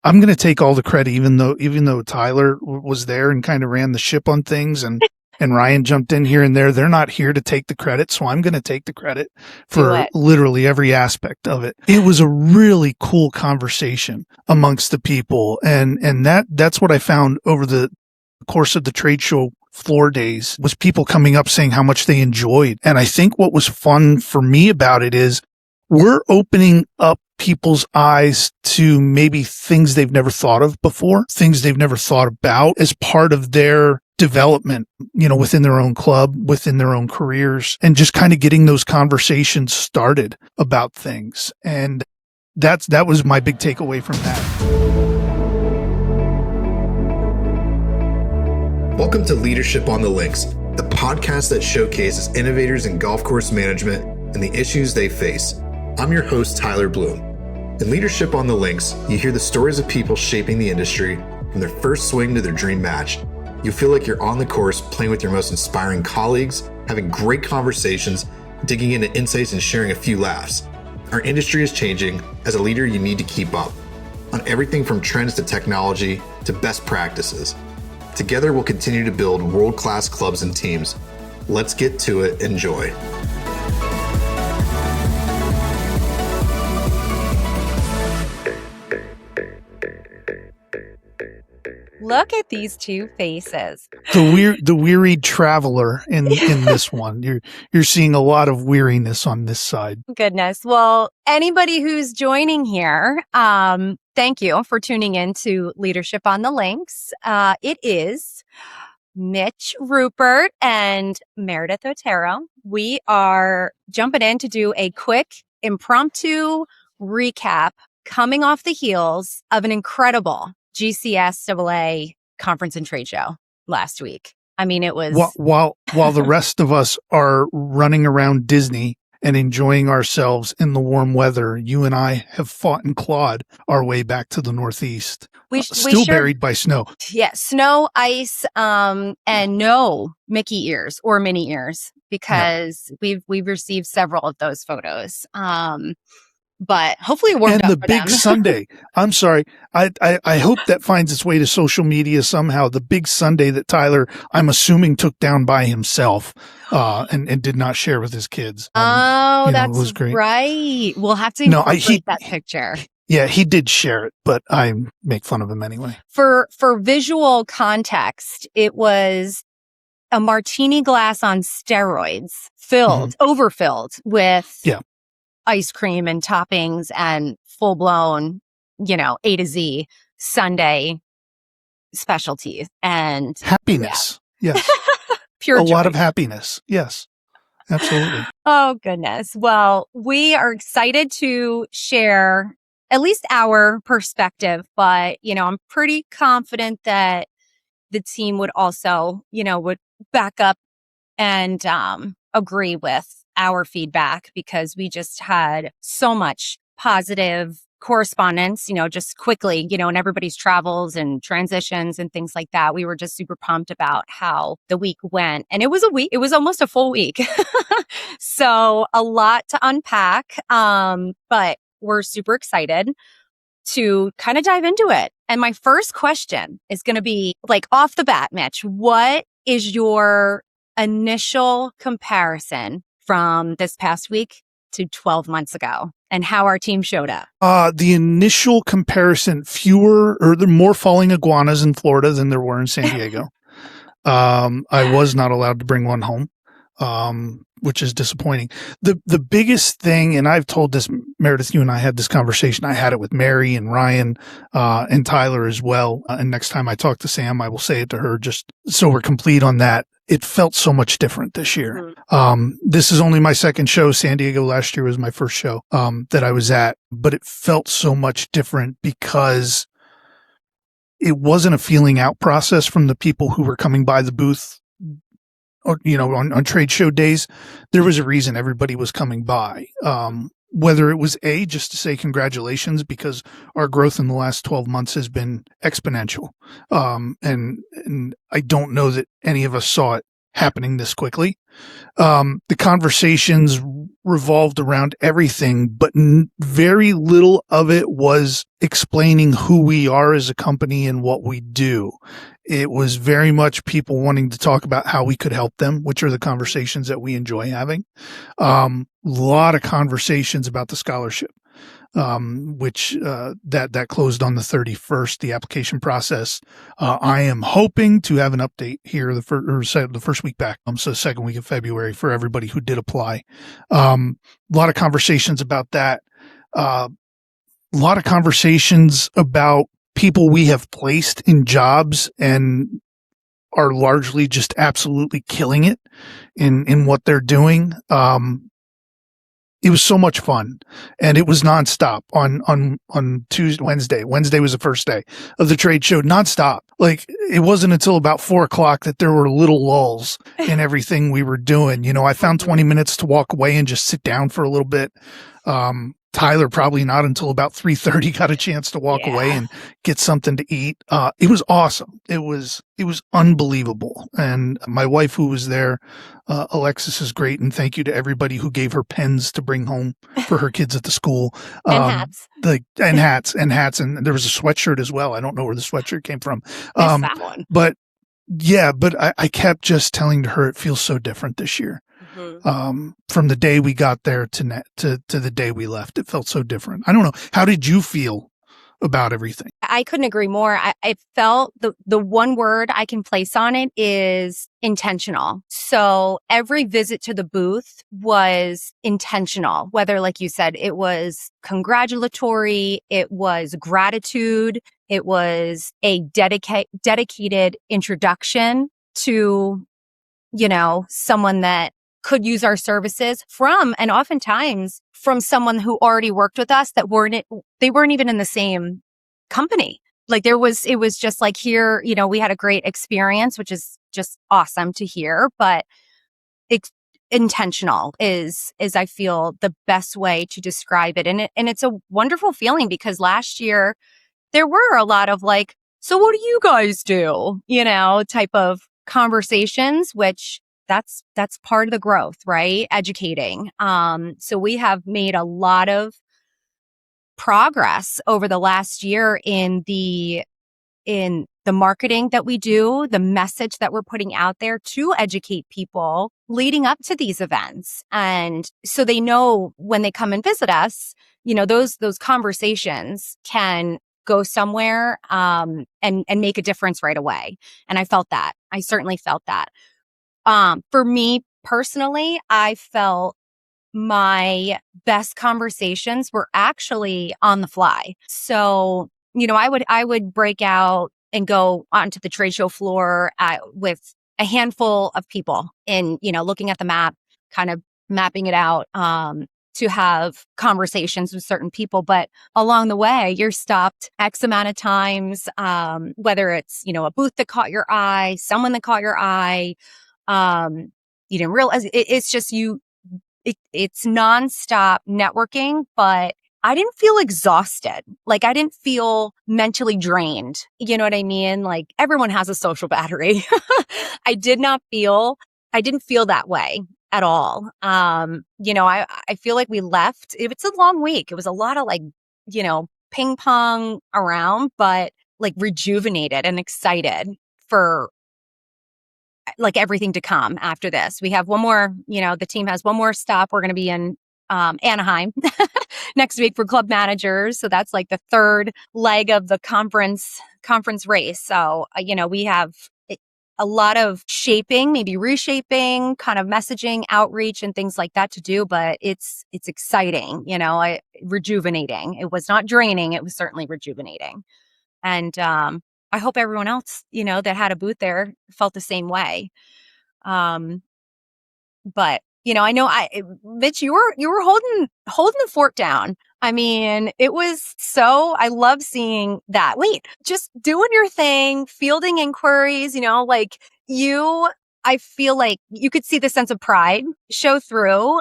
I'm going to take all the credit, even though Tyler was there and kind of ran the ship on things, and Ryan jumped in here and there. They're not here to take the credit, so I'm going to take the credit for literally every aspect of it. It was a really cool conversation amongst the people, and that's what I found over the course of the trade show floor days, was people coming up saying how much they enjoyed. And I think what was fun for me about it is we're opening up people's eyes to maybe things they've never thought of before, things they've never thought about as part of their development, within their own club, within their own careers, and just kind of getting those conversations started about things. And that was my big takeaway from that. Welcome to Leadership on the Links, the podcast that showcases innovators in golf course management and the issues they face. I'm your host, Tyler Bloom. In Leadership on the Links, you hear the stories of people shaping the industry from their first swing to their dream match. You feel like you're on the course playing with your most inspiring colleagues, having great conversations, digging into insights and sharing a few laughs. Our industry is changing. As a leader, you need to keep up on everything from trends to technology to best practices. Together, we'll continue to build world-class clubs and teams. Let's get to it. Enjoy. Look at these two faces. The wearied traveler in this one. You're seeing a lot of weariness on this side. Goodness. Well, anybody who's joining here, thank you for tuning in to Leadership on the Links. It is Mitch Rupert and Meredith Otero. We are jumping in to do a quick impromptu recap coming off the heels of an incredible GCSAA conference and trade show last week. I mean, it was while the rest of us are running around Disney and enjoying ourselves in the warm weather, you and I have fought and clawed our way back to the Northeast, buried by snow. Yeah, snow, ice, and no Mickey ears or Minnie ears, because we've received several of those photos. But hopefully it warmed up and the big sundae. I'm sorry. I hope that finds its way to social media somehow. The big sundae that Tyler, I'm assuming, took down by himself and did not share with his kids. That's was great. Right. We'll have to incorporate that picture. Yeah, he did share it, but I make fun of him anyway. For visual context, it was a martini glass on steroids, overfilled with ice cream and toppings and full blown, A to Z sundae specialties and happiness. Yes. Pure joy. Lot of happiness. Yes, absolutely. Oh, goodness. Well, we are excited to share at least our perspective, but, I'm pretty confident that the team would also, would back up and agree with our feedback, because we just had so much positive correspondence, just quickly, in everybody's travels and transitions and things like that. We were just super pumped about how the week went. And it was almost a full week. So a lot to unpack. But we're super excited to kind of dive into it. And my first question is going to be, like, off the bat, Mitch, what is your initial comparison from this past week to 12 months ago, and how our team showed up? The initial comparison, there are more falling iguanas in Florida than there were in San Diego. I was not allowed to bring one home, which is disappointing. The biggest thing, and I've told this, Meredith, you and I had this conversation. I had it with Mary and Ryan, and Tyler as well. And next time I talk to Sam, I will say it to her, just so we're complete on that. It felt so much different this year. This is only my second show. San Diego last year was my first show that I was at, but it felt so much different because it wasn't a feeling out process from the people who were coming by the booth, or, on trade show days. There was a reason everybody was coming by. Whether it was just to say congratulations, because our growth in the last 12 months has been exponential. And I don't know that any of us saw it happening this quickly. The conversations revolved around everything, but very little of it was explaining who we are as a company and what we do. It was very much people wanting to talk about how we could help them, which are the conversations that we enjoy having. A lot of conversations about the scholarship, which that closed on the 31st, the application process. I am hoping to have an update here the first week back, so the second week of February for everybody who did apply. A lot of conversations about that. A lot of conversations about people we have placed in jobs and are largely just absolutely killing it in what they're doing. It was so much fun, and it was nonstop on Tuesday, Wednesday. Wednesday was the first day of the trade show, nonstop. Like, it wasn't until about 4:00 that there were little lulls in everything we were doing. You know, I found 20 minutes to walk away and just sit down for a little bit. Tyler probably not until about 3:30 got a chance to walk away and get something to eat. It was awesome. It was unbelievable. And my wife, who was there, Alexis, is great. And thank you to everybody who gave her pens to bring home for her kids at the school. And hats. And hats. And there was a sweatshirt as well. I don't know where the sweatshirt came from. That one. But I kept just telling her it feels so different this year. From the day we got there to the day we left, it felt so different. I don't know. How did you feel about everything? I couldn't agree more. I felt the one word I can place on it is intentional. So every visit to the booth was intentional, whether, like you said, it was congratulatory, it was gratitude, it was a dedicated introduction to, you know, someone that could use our services from, and oftentimes from someone who already worked with us that weren't even in the same company. Like it was just like, here, you know, we had a great experience, which is just awesome to hear, but intentional is I feel the best way to describe it. And it's a wonderful feeling, because last year there were a lot of like, so what do you guys do? You know, type of conversations, which that's part of the growth, right? Educating. So we have made a lot of progress over the last year in the marketing that we do, the message that we're putting out there to educate people leading up to these events. And so they know when they come and visit us, you know, those conversations can go somewhere and make a difference right away. And I felt that. I certainly felt that. For me personally, I felt my best conversations were actually on the fly. So, you know, I would break out and go onto the trade show floor with a handful of people and, you know, looking at the map, kind of mapping it out to have conversations with certain people. But along the way, you're stopped X amount of times, whether it's, you know, a booth that caught your eye, someone that caught your eye. You didn't realize it's just it's nonstop networking, but I didn't feel exhausted. Like I didn't feel mentally drained. You know what I mean? Like everyone has a social battery. I didn't feel that way at all. You know, I feel like we left, it's a long week. It was a lot of like, you know, ping pong around, but like rejuvenated and excited for like everything to come after this. We have one more, you know, the team has one more stop. We're going to be in Anaheim next week for club managers. So that's like the third leg of the conference race. So, you know, we have a lot of shaping, maybe reshaping, kind of messaging, outreach and things like that to do, but it's exciting, you know, rejuvenating. It was not draining. It was certainly rejuvenating. And, I hope everyone else, you know, that had a booth there felt the same way. But, you know, I know Mitch, you were holding the fort down. I mean, it was I love seeing that. Wait, just doing your thing, fielding inquiries, you know, like I feel like you could see the sense of pride show through.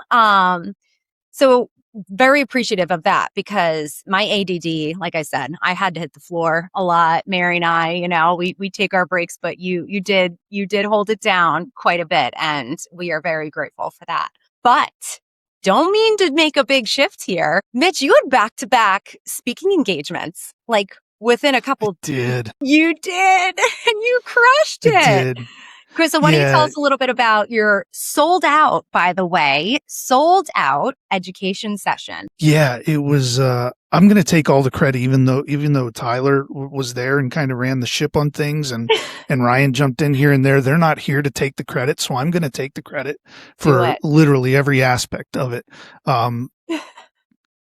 So very appreciative of that because my ADD, like I said, I had to hit the floor a lot. Mary and I, we take our breaks, but you did hold it down quite a bit, and we are very grateful for that. But don't mean to make a big shift here. Mitch, you had back-to-back speaking engagements, like within a couple. Did. You did, and you crushed it. I did. Chris, so why don't you tell us a little bit about your sold out education session? Yeah, it was, I'm going to take all the credit, even though Tyler was there and kind of ran the ship on things and Ryan jumped in here and there. They're not here to take the credit. So I'm going to take the credit for literally every aspect of it.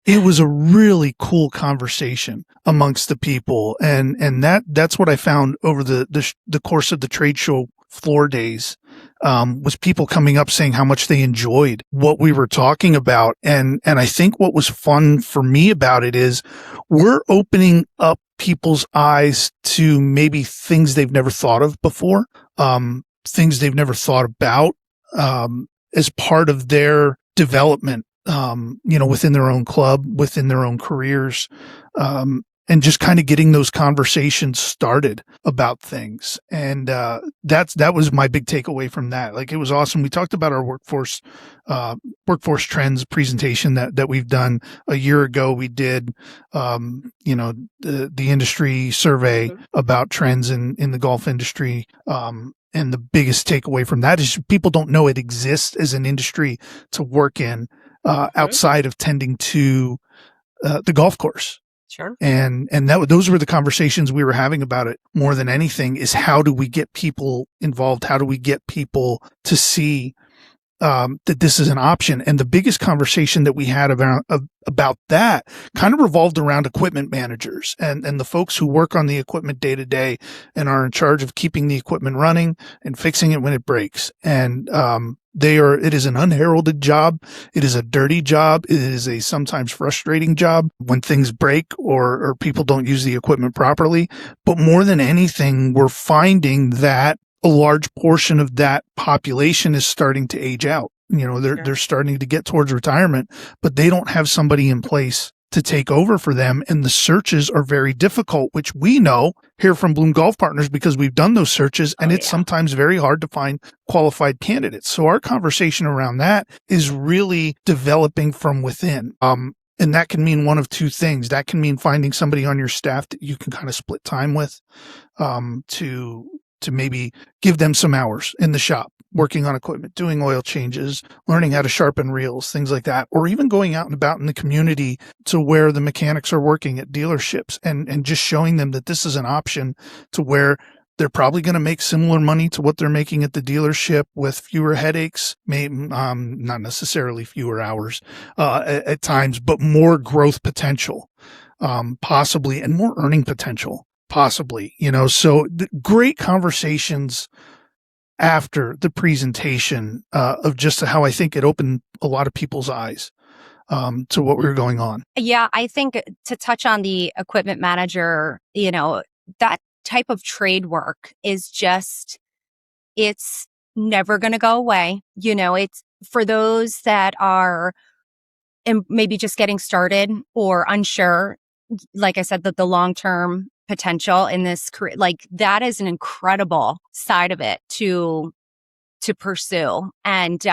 It was a really cool conversation amongst the people. And that's what I found over the course of the trade show floor days, was people coming up saying how much they enjoyed what we were talking about. And I think what was fun for me about it is we're opening up people's eyes to maybe things they've never thought of before, things they've never thought about, as part of their development, within their own club, within their own careers, and just kind of getting those conversations started about things. And that was my big takeaway from that. Like, it was awesome. We talked about our workforce trends presentation that we've done a year ago. We did, the industry survey about trends in the golf industry. And the biggest takeaway from that is people don't know it exists as an industry to work in, outside of tending to the golf course. Sure. And those were the conversations we were having about it more than anything, is how do we get people involved? How do we get people to see that this is an option? And the biggest conversation that we had about that kind of revolved around equipment managers and the folks who work on the equipment day to day and are in charge of keeping the equipment running and fixing it when it breaks. And it is an unheralded job. It is a dirty job. It is a sometimes frustrating job when things break or people don't use the equipment properly. But more than anything, we're finding that a large portion of that population is starting to age out. They're starting to get towards retirement, but they don't have somebody in place to take over for them. And the searches are very difficult, which we know here from Bloom Golf Partners because we've done those searches, and it's sometimes very hard to find qualified candidates. So our conversation around that is really developing from within. And that can mean one of two things. That can mean finding somebody on your staff that you can kind of split time with, to maybe give them some hours in the shop, working on equipment, doing oil changes, learning how to sharpen reels, things like that, or even going out and about in the community to where the mechanics are working at dealerships and just showing them that this is an option to where they're probably going to make similar money to what they're making at the dealership with fewer headaches, maybe not necessarily fewer hours at times, but more growth potential, possibly, and more earning potential. Possibly, so great conversations after the presentation, of just how I think it opened a lot of people's eyes, to what we were going on. Yeah. I think to touch on the equipment manager, that type of trade work is it's never going to go away. It's for those that are maybe just getting started or unsure, like I said, that the long-term potential in this career, like that is an incredible side of it to pursue and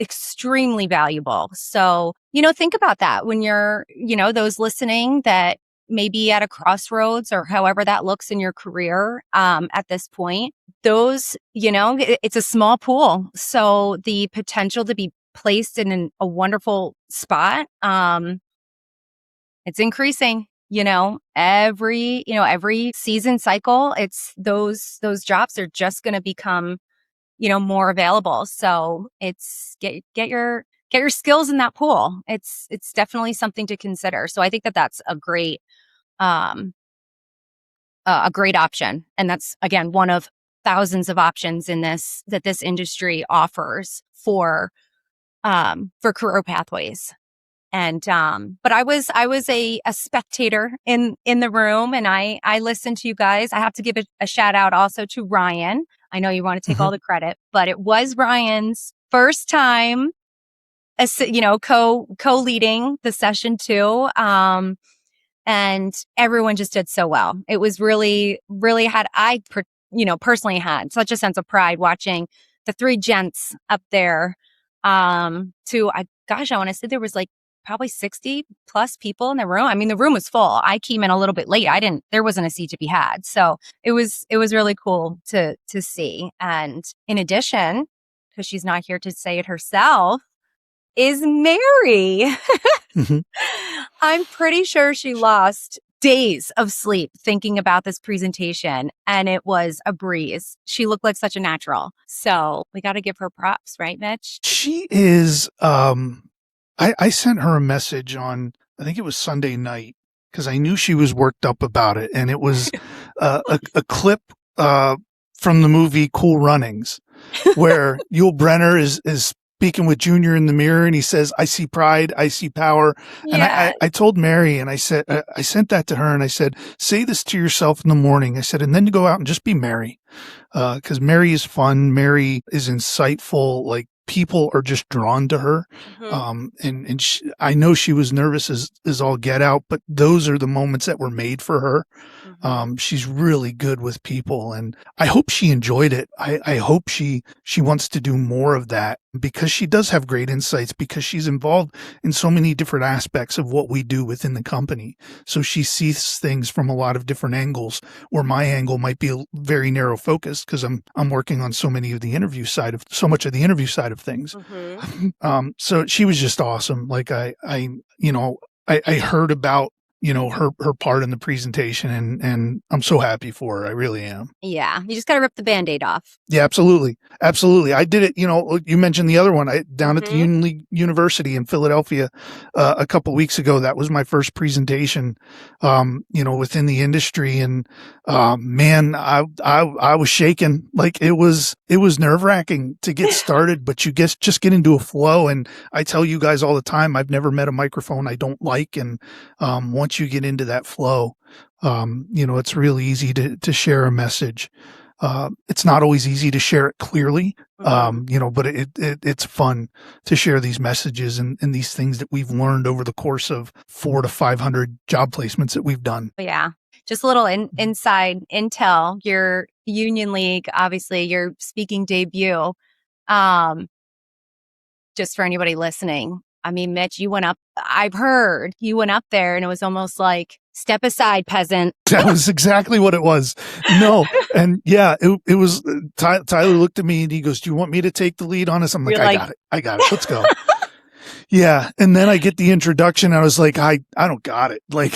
extremely valuable. So, think about that when you're, those listening that may be at a crossroads or however that looks in your career at this point. Those, it's a small pool. So the potential to be placed in a wonderful spot, it's increasing. Every season cycle, it's those jobs are just going to become, more available. So it's get your skills in that pool. It's definitely something to consider. So I think that's a great option. And that's, again, one of thousands of options that this industry offers for career pathways. And, but I was a spectator in the room, and I listened to you guys. I have to give a shout out also to Ryan. I know you want to take all the credit, but it was Ryan's first time co-leading the session too. And everyone just did so well. It was really, really personally had such a sense of pride watching the three gents up there. I want to say there was like probably 60 plus people in the room. I mean, the room was full. I came in a little bit late. There wasn't a seat to be had. So it was really cool to see. And in addition, because she's not here to say it herself, is Mary. Mhm. I'm pretty sure she lost days of sleep thinking about this presentation, and it was a breeze. She looked like such a natural. So we got to give her props, right, Mitch? She is, I sent her a message on, I think it was Sunday night, because I knew she was worked up about it. And it was a clip from the movie Cool Runnings, where Yul Brenner is speaking with Junior in the mirror, and he says, "I see pride, I see power." Yeah. And I told Mary, and I said, I sent that to her, and I said, say this to yourself in the morning. I said, and then you go out and just be Mary. Because Mary is fun. Mary is insightful. Like, people are just drawn to her. And I know she was nervous as all get out, but those are the moments that were made for her. She's really good with people, and I hope she enjoyed it. I hope she wants to do more of that, because she does have great insights, because she's involved in so many different aspects of what we do within the company. So she sees things from a lot of different angles, where my angle might be very narrow focused, because I'm working on so much of the interview side of things. So she was just awesome. Like I heard about, her part in the presentation, and I'm so happy for her. I really am. Yeah. You just got to rip the Band-Aid off. Yeah, absolutely. Absolutely. I did it. You mentioned the other one down at the Union League University in Philadelphia a couple of weeks ago. That was my first presentation, within the industry. And man, I was shaking. Like, it was nerve wracking to get started, but you just get into a flow. And I tell you guys all the time, I've never met a microphone I don't like. And once you get into that flow, it's really easy to share a message. It's not always easy to share it clearly, but it's fun to share these messages and these things that we've learned over the course of 400 to 500 job placements that we've done. Yeah. Just a little inside intel, your Union League, obviously your speaking debut. Just for anybody listening, I mean, Mitch, I've heard you went up there and it was almost like, step aside, peasant. That was exactly what it was. No. And yeah, it was, Tyler looked at me and he goes, "Do you want me to take the lead on this?" I'm like, I got it. Let's go. Yeah. And then I get the introduction. I was like, I don't got it. Like,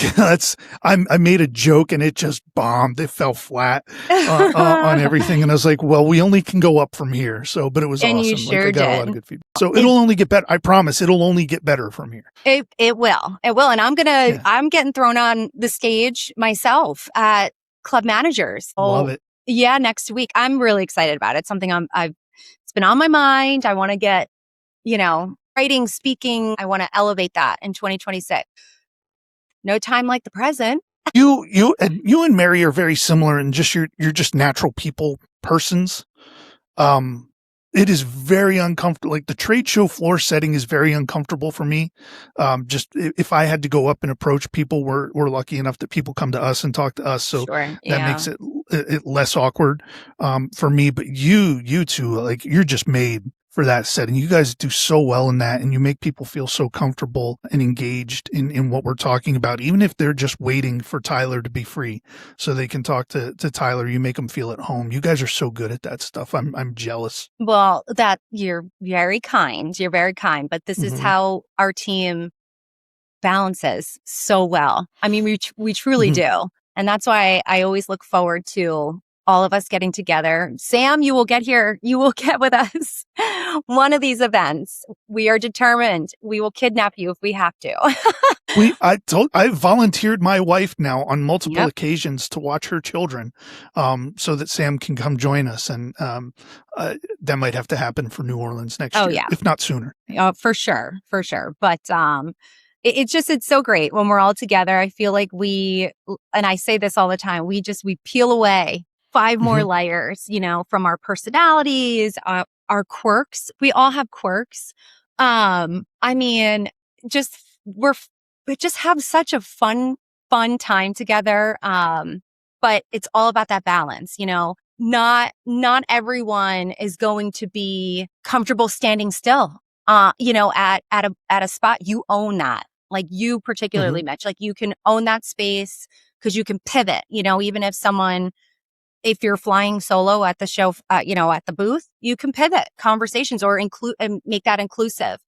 I made a joke and it just bombed. It fell flat on everything. And I was like, well, we only can go up from here. So, but it was and awesome. You sure I got did. a lot of good feedback. So it'll only get better. I promise it'll only get better from here. It will. And I'm getting thrown on the stage myself at Club Managers. Love it. Yeah. Next week. I'm really excited about it. It's something it's been on my mind. I want to get, writing, speaking, I want to elevate that in 2026. No time like the present. You and Mary are very similar, and you're just natural people persons. It is very uncomfortable. Like, the trade show floor setting is very uncomfortable for me. Just if I had to go up and approach people, we're lucky enough that people come to us and talk to us. So that makes it less awkward, for me. But you two, like, you're just made for that setting. You guys do so well in that, and you make people feel so comfortable and engaged in what we're talking about, even if they're just waiting for Tyler to be free so they can talk to Tyler. You make them feel at home. You guys are so good at that stuff. I'm jealous. Well, you're very kind. You're very kind, but this is how our team balances so well. I mean, we truly do. And that's why I always look forward to all of us getting together. Sam, you will get with us one of these events. We are determined. We will kidnap you if we have to. I volunteered my wife now on multiple occasions to watch her children, so that Sam can come join us. And that might have to happen for New Orleans next year, if not sooner. For sure. But it's so great when we're all together. I feel like and I say this all the time, we peel away 5 more layers, from our personalities, our quirks. We all have quirks, I mean, just we just have such a fun time together. But it's all about that balance, you know. Not everyone is going to be comfortable standing still. You know, at a spot. You own that. Like you particularly, Mitch, like you can own that space because you can pivot, you know, even if you're flying solo at the show, you know, at the booth, you can pivot conversations or include and make that inclusive.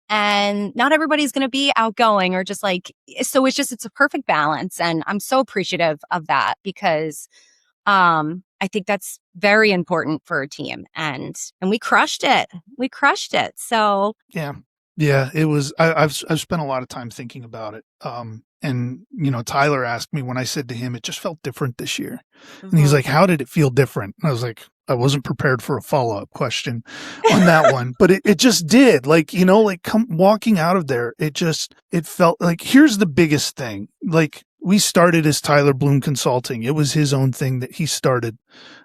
And not everybody's going to be outgoing or just like, so it's a perfect balance. And I'm so appreciative of that because, I think that's very important for a team and we crushed it. We crushed it. So yeah, it was, I've spent a lot of time thinking about it. And, you know, Tyler asked me when I said to him, it just felt different this year. And he's like, how did it feel different? And I was like, I wasn't prepared for a follow-up question on that one, but it just did. Like, you know, like walking out of there, it felt like, here's the biggest thing. Like we started as Tyler Bloom Consulting. It was his own thing that he started,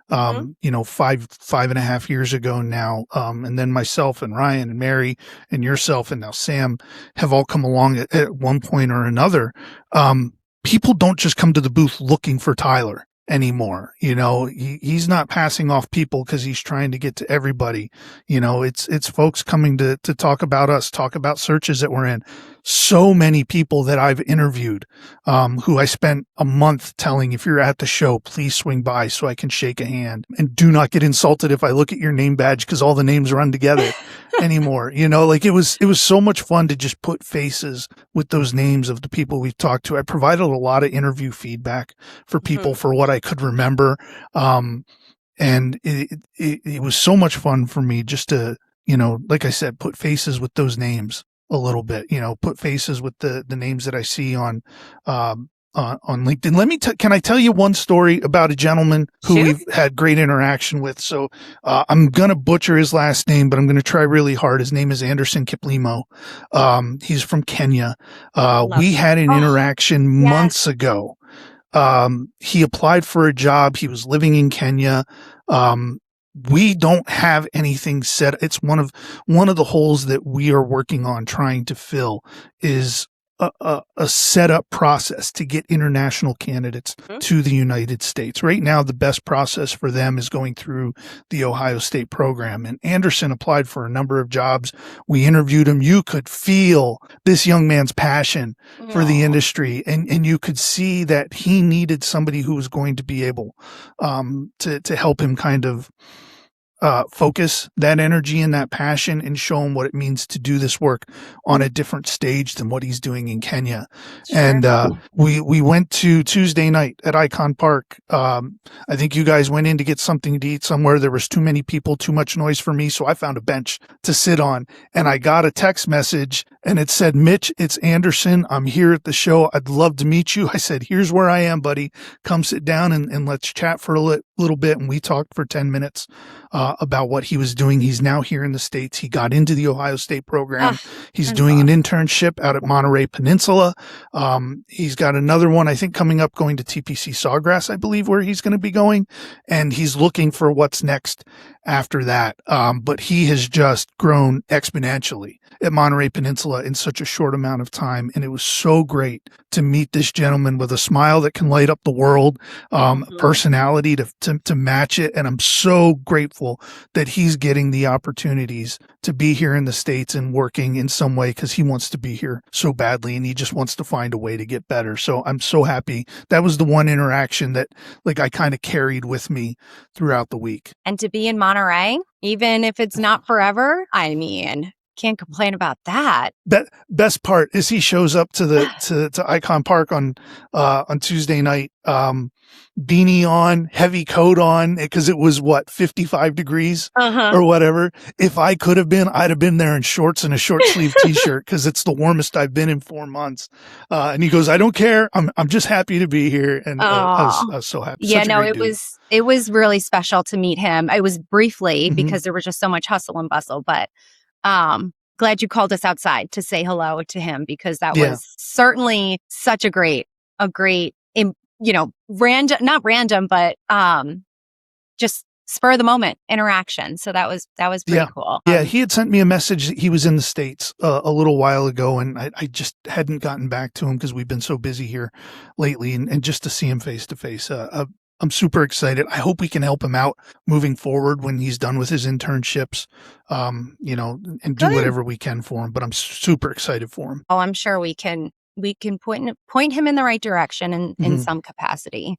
you know, five and a half years ago now. And then myself and Ryan and Mary and yourself and now Sam have all come along at one point or another. People don't just come to the booth looking for Tyler anymore. You know, he's not passing off people because he's trying to get to everybody. You know, it's folks coming to talk about us, talk about searches that we're in. So many people that I've interviewed, who I spent a month telling, if you're at the show, please swing by so I can shake a hand and do not get insulted if I look at your name badge because all the names run together anymore. You know, like it was so much fun to just put faces with those names of the people we've talked to. I provided a lot of interview feedback for people for what I could remember. And it was so much fun for me just to, you know, like I said, put faces with those names a little bit, you know, put faces with the names that I see on LinkedIn. Can I tell you one story about a gentleman who we've had great interaction with? So, I'm going to butcher his last name, but I'm going to try really hard. His name is Anderson Kiplimo. He's from Kenya. We had an interaction months ago. He applied for a job. He was living in Kenya. We don't have anything set. It's one of the holes that we are working on trying to fill is a setup process to get international candidates to the United States. Right now, the best process for them is going through the Ohio State program. And Anderson applied for a number of jobs. We interviewed him. You could feel this young man's passion for the industry. And you could see that he needed somebody who was going to be able to help him kind of focus that energy and that passion and show him what it means to do this work on a different stage than what he's doing in Kenya. Sure. And we went to Tuesday night at Icon Park. I think you guys went in to get something to eat somewhere. There was too many people, too much noise for me. So I found a bench to sit on and I got a text message and it said, Mitch, it's Anderson. I'm here at the show. I'd love to meet you. I said, here's where I am, buddy. Come sit down and let's chat for a little bit. And we talked for 10 minutes about what he was doing. He's now here in the States. He got into the Ohio State program. He's doing an internship out at Monterey Peninsula. He's got another one, I think, coming up going to TPC Sawgrass, I believe, where he's going to be going. And he's looking for what's next after that. But he has just grown exponentially at Monterey Peninsula in such a short amount of time. And it was so great to meet this gentleman with a smile that can light up the world, personality to match it. And I'm so grateful that he's getting the opportunities to be here in the States and working in some way because he wants to be here so badly and he just wants to find a way to get better. So I'm so happy. That was the one interaction that like I kind of carried with me throughout the week. And to be in Monterey, even if it's not forever, I mean, can't complain about that. Best part is he shows up to Icon Park on Tuesday night, beanie on, heavy coat on, because it was 55 degrees or whatever. If I could have been, I'd have been there in shorts and a short sleeve t-shirt because it's the warmest I've been in 4 months. And he goes, I don't care. I'm just happy to be here. And I was so happy. Yeah, no, it was really special to meet him. It was briefly because there was just so much hustle and bustle, but glad you called us outside to say hello to him because that was certainly such a great, not random, but just spur of the moment interaction. So that was pretty cool. Yeah, he had sent me a message that he was in the States a little while ago, and I just hadn't gotten back to him because we've been so busy here lately, and just to see him face to face, I'm super excited. I hope we can help him out moving forward when he's done with his internships, and do whatever we can for him. But I'm super excited for him. Oh, I'm sure we can point him in the right direction in some capacity.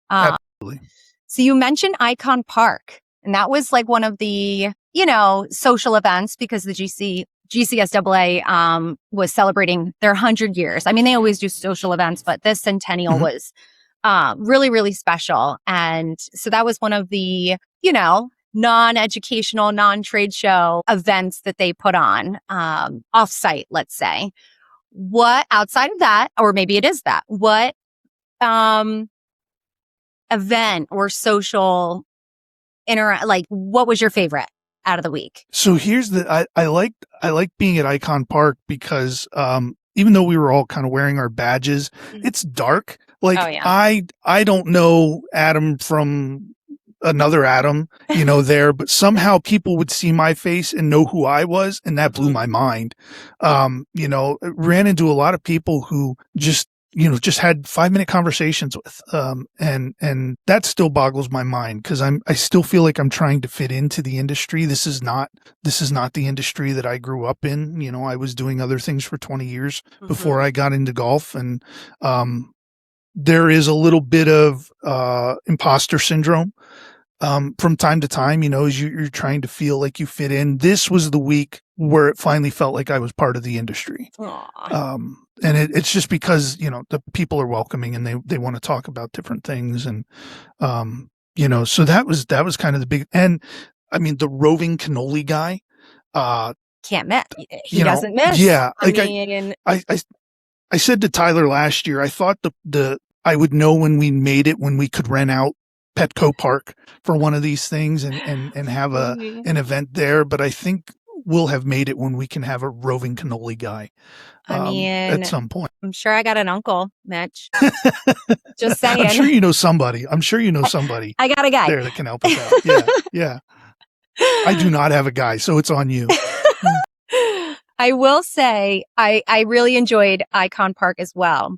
Absolutely. So you mentioned Icon Park, and that was like one of the, social events because the GCSAA was celebrating their 100 years. I mean, they always do social events, but this centennial was really, really special. And so that was one of the, non-educational, non-trade show events that they put on off-site, let's say. What outside of that, or maybe it is that, what event or social what was your favorite out of the week? So here's I like being at Icon Park because even though we were all kind of wearing our badges, it's dark. Like I don't know Adam from another Adam, there, but somehow people would see my face and know who I was, and that blew my mind. Ran into a lot of people who just had 5-minute conversations with, and that still boggles my mind because I still feel like I'm trying to fit into the industry. This is not the industry that I grew up in. I was doing other things for 20 years before I got into golf, and there is a little bit of imposter syndrome from time to time, as you're trying to feel like you fit in. This was the week where it finally felt like I was part of the industry. And it's just because, the people are welcoming and they want to talk about different things. And, so that was kind of the big, and I mean, the roving cannoli guy, can't miss. He doesn't miss. Yeah. Like I said to Tyler last year, I thought I would know when we made it, when we could rent out Petco Park for one of these things and have an event there. But I think we'll have made it when we can have a roving cannoli guy. At some point. I'm sure I got an uncle, Mitch. Just saying. I'm sure you know somebody. I got a guy there that can help us out. Yeah. I do not have a guy, so it's on you. I will say I really enjoyed Icon Park as well,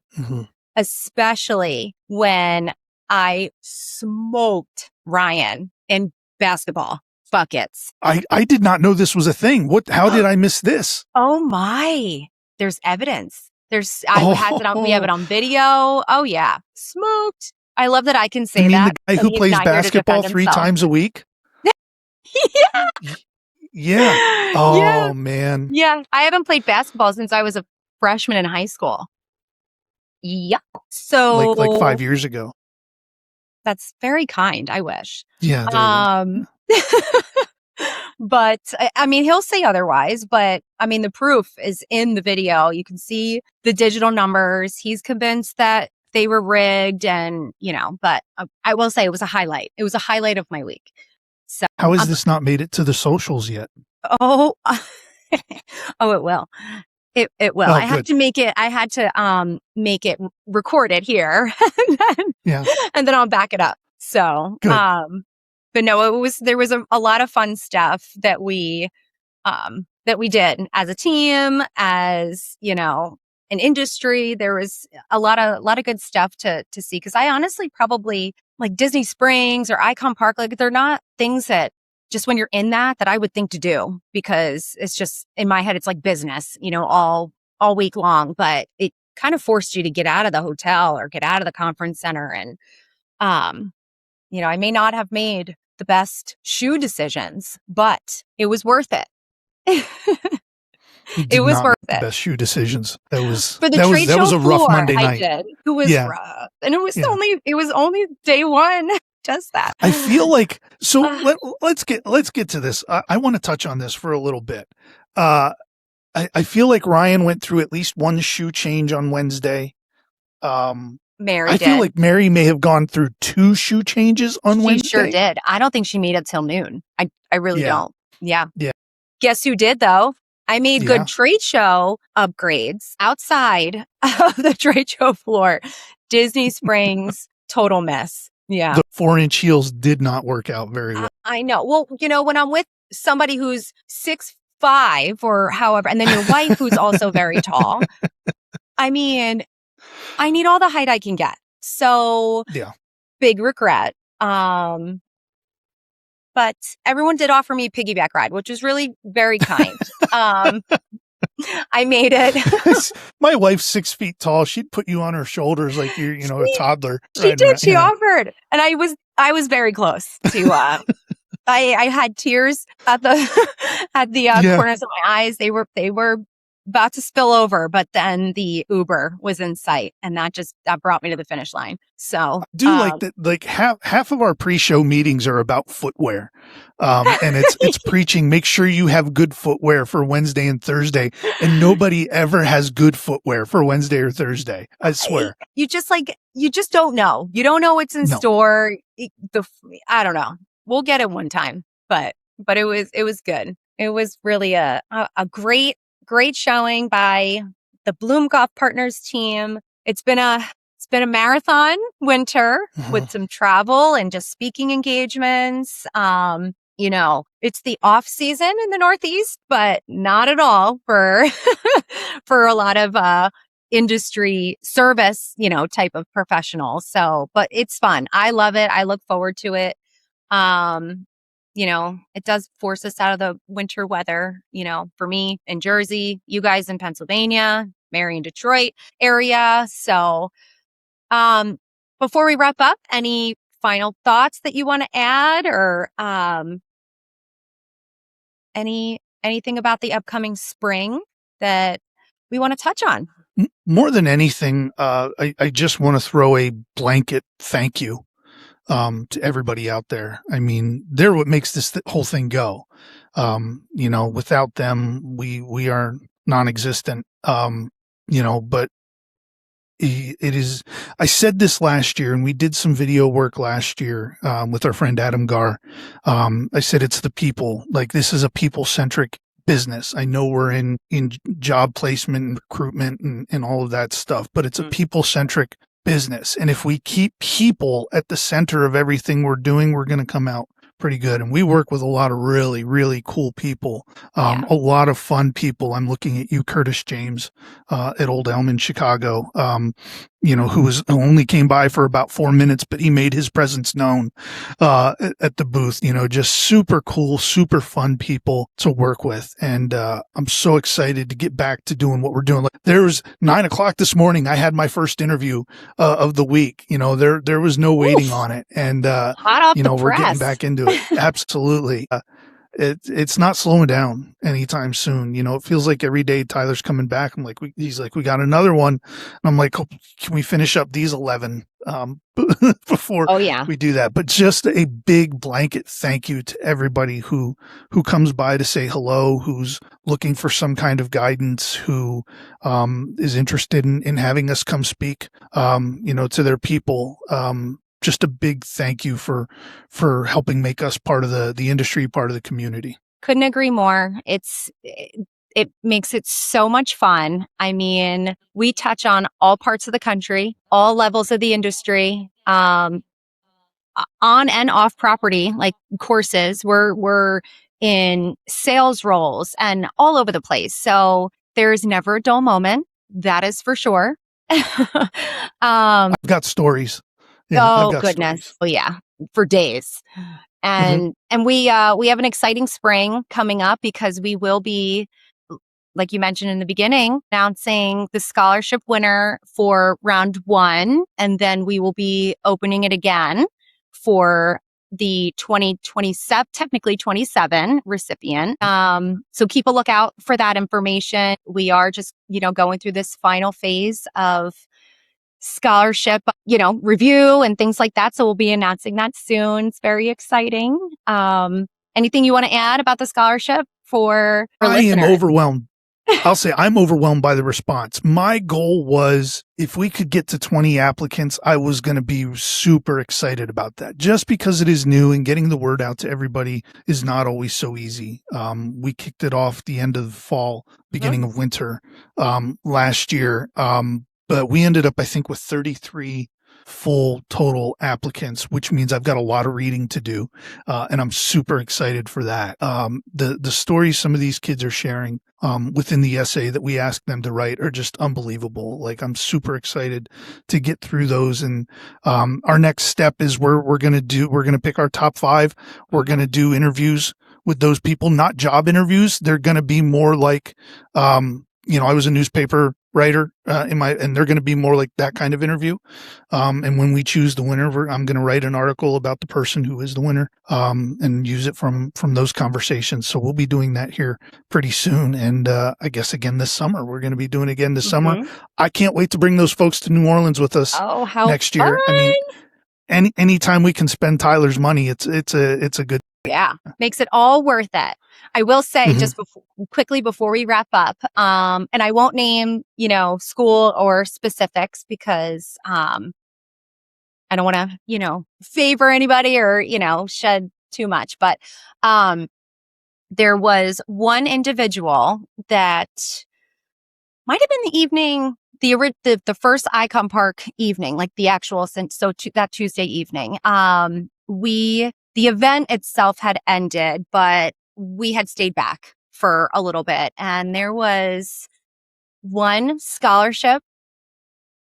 especially when I smoked Ryan in basketball buckets. I did not know this was a thing. How did I miss this? Oh my. There's evidence. We have it on video. Oh yeah. Smoked. I love that I can say that. The guy who plays basketball 3 times a week? Yeah. Yeah. Oh man. Yeah. I haven't played basketball since I was a freshman in high school. Yeah. So like 5 years ago. That's very kind. I wish. Yeah. But I mean, he'll say otherwise, but I mean, the proof is in the video. You can see the digital numbers. He's convinced that they were rigged and, but I will say it was a highlight. It was a highlight of my week. So how has this not made it to the socials yet? Oh, it will. It will. Oh, I had to make it recorded here. And then I'll back it up. So, good. But no, there was a lot of fun stuff that we did as a team, as, an industry. There was a lot of good stuff to see. Cause I honestly probably like Disney Springs or Icon Park, like they're not things that just when you're in that I would think to do because it's just in my head, it's like business, all week long, but it kind of forced you to get out of the hotel or get out of the conference center. And, I may not have made the best shoe decisions, but it was worth it. It was worth it. Best shoe decisions. That was for the trade show. That was a rough Monday night. It was rough, and it was only day one. Does that? I feel like so. Let's get to this. I want to touch on this for a little bit. I feel like Ryan went through at least one shoe change on Wednesday. Mary feel like Mary may have gone through 2 shoe changes on Wednesday. She sure did. I don't think she made it till noon. I really don't. Yeah. Guess who did though? I made good trade show upgrades outside of the trade show floor. Disney Springs, total miss. Yeah. The 4-inch heels did not work out very well. I know. Well, when I'm with somebody who's 6'5" or however, and then your wife who's also very tall, I mean, I need all the height I can get. So Yeah. big regret. But everyone did offer me a piggyback ride, which was really very kind. I made it. My wife's 6 feet tall. She'd put you on her shoulders like you're, a toddler. She did. She offered, and I was very close to. I had tears at the corners of my eyes. They were about to spill over, but then the Uber was in sight, and that brought me to the finish line. So I do like that. Like half of our pre-show meetings are about footwear, and it's preaching. Make sure you have good footwear for Wednesday and Thursday, and nobody ever has good footwear for Wednesday or Thursday. I swear. You just don't know. You don't know what's in store. I don't know. We'll get it one time, but it was good. It was really a great showing by the Bloom Golf Partners team. It's been a marathon winter with some travel and just speaking engagements. It's the off season in the Northeast, but not at all for for a lot of industry service, type of professionals. So, but it's fun. I love it. I look forward to it. It does force us out of the winter weather, for me in Jersey, you guys in Pennsylvania, Mary in Detroit area. So, before we wrap up, any final thoughts that you want to add or, anything about the upcoming spring that we want to touch on? More than anything, I just want to throw a blanket thank you to everybody out there. I mean, they're what makes this whole thing go. Without them, we are non-existent. But it is, I said this last year, and we did some video work last year, with our friend Adam Gar. I said, it's the people. Like, this is a people-centric business. I know we're in job placement and recruitment and all of that stuff, but it's a people-centric business. And if we keep people at the center of everything we're doing, we're going to come out pretty good. And we work with a lot of really, really cool people, a lot of fun people. I'm looking at you, Curtis James, at Old Elm in Chicago, who only came by for about 4 minutes, but he made his presence known, at the booth, just super cool, super fun people to work with. And, I'm so excited to get back to doing what we're doing. Like, there was 9:00 this morning. I had my first interview, of the week. There was no waiting on it. And, we're getting back into it. Absolutely. It's not slowing down anytime soon. It feels like every day Tyler's coming back. I'm like, he's like, we got another one. And I'm like, oh, can we finish up these 11, before we do that? But just a big blanket thank you to everybody who comes by to say hello, who's looking for some kind of guidance, who, is interested in having us come speak, to their people. Just a big thank you for helping make us part of the industry, part of the community. Couldn't agree more. It makes it so much fun. I mean, we touch on all parts of the country, all levels of the industry, on and off property, like courses. We're in sales roles and all over the place. So there's never a dull moment. That is for sure. I've got stories. Yeah, oh goodness. Stories. Oh yeah. For days. And we have an exciting spring coming up because we will be, like you mentioned in the beginning, announcing the scholarship winner for round 1. And then we will be opening it again for the 2027, technically 27 recipient. So keep a lookout for that information. We are just, going through this final phase of scholarship, review and things like that. So we'll be announcing that soon. It's very exciting. Anything you want to add about the scholarship for listeners? I am overwhelmed. I'll say I'm overwhelmed by the response. My goal was if we could get to 20 applicants, I was going to be super excited about that just because it is new and getting the word out to everybody is not always so easy. We kicked it off the end of the fall, beginning of winter, last year. But we ended up, I think, with 33 full total applicants, which means I've got a lot of reading to do. And I'm super excited for that. The stories some of these kids are sharing within the essay that we asked them to write are just unbelievable. Like, I'm super excited to get through those. And our next step is we're going to pick our top 5. We're going to do interviews with those people, not job interviews. They're going to be more like, I was a newspaper writer and they're going to be more like that kind of interview. And when we choose the winner, I'm going to write an article about the person who is the winner and use it from those conversations. So we'll be doing that here pretty soon. And I guess again this summer, we're going to be doing it again this summer. I can't wait to bring those folks to New Orleans with us next year. Fun. I mean, anytime we can spend Tyler's money, it's a good. Yeah, makes it all worth it. I will say just quickly before we wrap up, and I won't name, school or specifics because I don't want to, favor anybody or, shed too much. But there was one individual that might have been the evening, the first Icon Park evening, like the actual, that Tuesday evening. The event itself had ended, but we had stayed back for a little bit. And there was one scholarship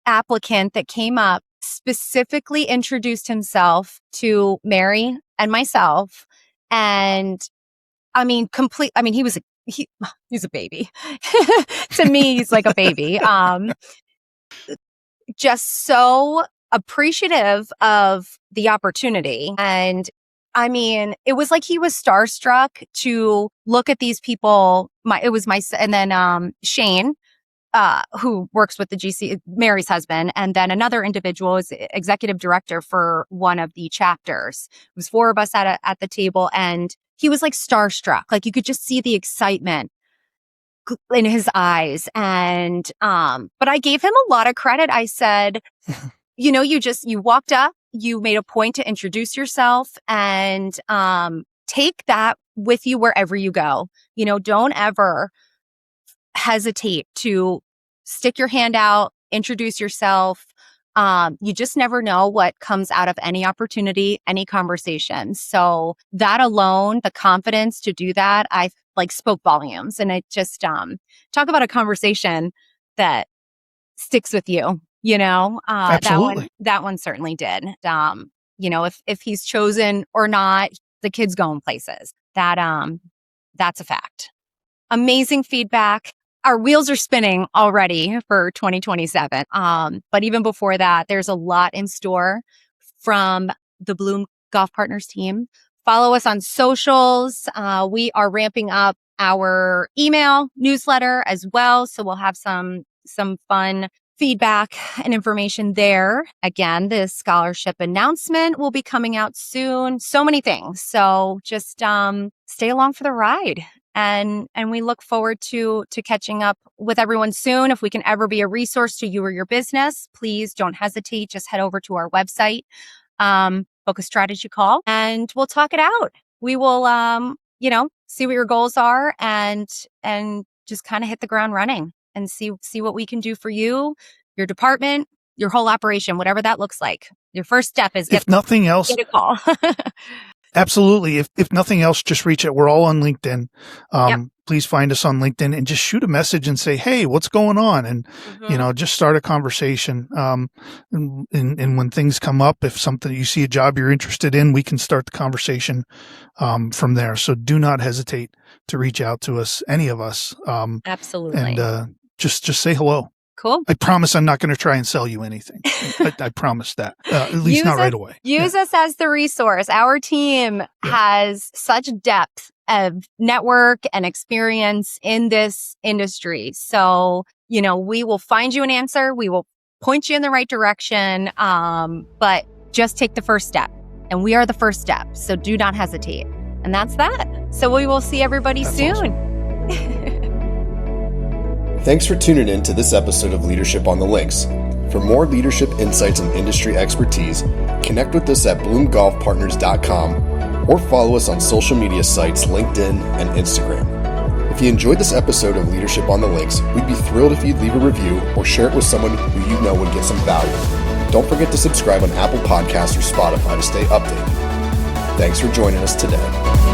applicant that came up, specifically introduced himself to Mary and myself. And he's a baby. To me, he's like a baby. Just so appreciative of the opportunity. And it was like he was starstruck to look at these people. And then Shane, who works with Mary's husband, and then another individual is executive director for one of the chapters. It was 4 of us at the table, and he was like starstruck. Like, you could just see the excitement in his eyes. And but I gave him a lot of credit. I said, you walked up. You made a point to introduce yourself and take that with you wherever you go. Don't ever hesitate to stick your hand out, introduce yourself. You just never know what comes out of any opportunity, any conversation. So that alone, the confidence to do that, I spoke volumes. And I just talk about a conversation that sticks with you. Absolutely. That one certainly did. If he's chosen or not, the kid's going places. That's a fact. Amazing feedback. Our wheels are spinning already for 2027. But even before that, there's a lot in store from the Bloom Golf Partners team. Follow us on socials. We are ramping up our email newsletter as well. So we'll have some fun feedback and information there. Again, the scholarship announcement will be coming out soon. So many things. So just stay along for the ride. And we look forward to catching up with everyone soon. If we can ever be a resource to you or your business, please don't hesitate. Just head over to our website, book a strategy call, and we'll talk it out. We will, see what your goals are and just kind of hit the ground running. And see what we can do for you, your department, your whole operation, whatever that looks like. Your first step is if nothing else, get a call. Absolutely. If nothing else, just reach out. We're all on LinkedIn. Please find us on LinkedIn and just shoot a message and say, hey, what's going on? And, just start a conversation. And when things come up, if you see a job you're interested in, we can start the conversation from there. So do not hesitate to reach out to us, any of us. Absolutely. And just say hello. Cool. I promise I'm not going to try and sell you anything. I promise that. At least not right away. Use us as the resource. Our team has such depth of network and experience in this industry. So, we will find you an answer. We will point you in the right direction. But just take the first step. And we are the first step. So do not hesitate. And that's that. So we will see everybody soon. Awesome. Thanks for tuning in to this episode of Leadership on the Links. For more leadership insights and industry expertise, connect with us at bloomgolfpartners.com or follow us on social media sites LinkedIn and Instagram. If you enjoyed this episode of Leadership on the Links, we'd be thrilled if you'd leave a review or share it with someone who you know would get some value. Don't forget to subscribe on Apple Podcasts or Spotify to stay updated. Thanks for joining us today.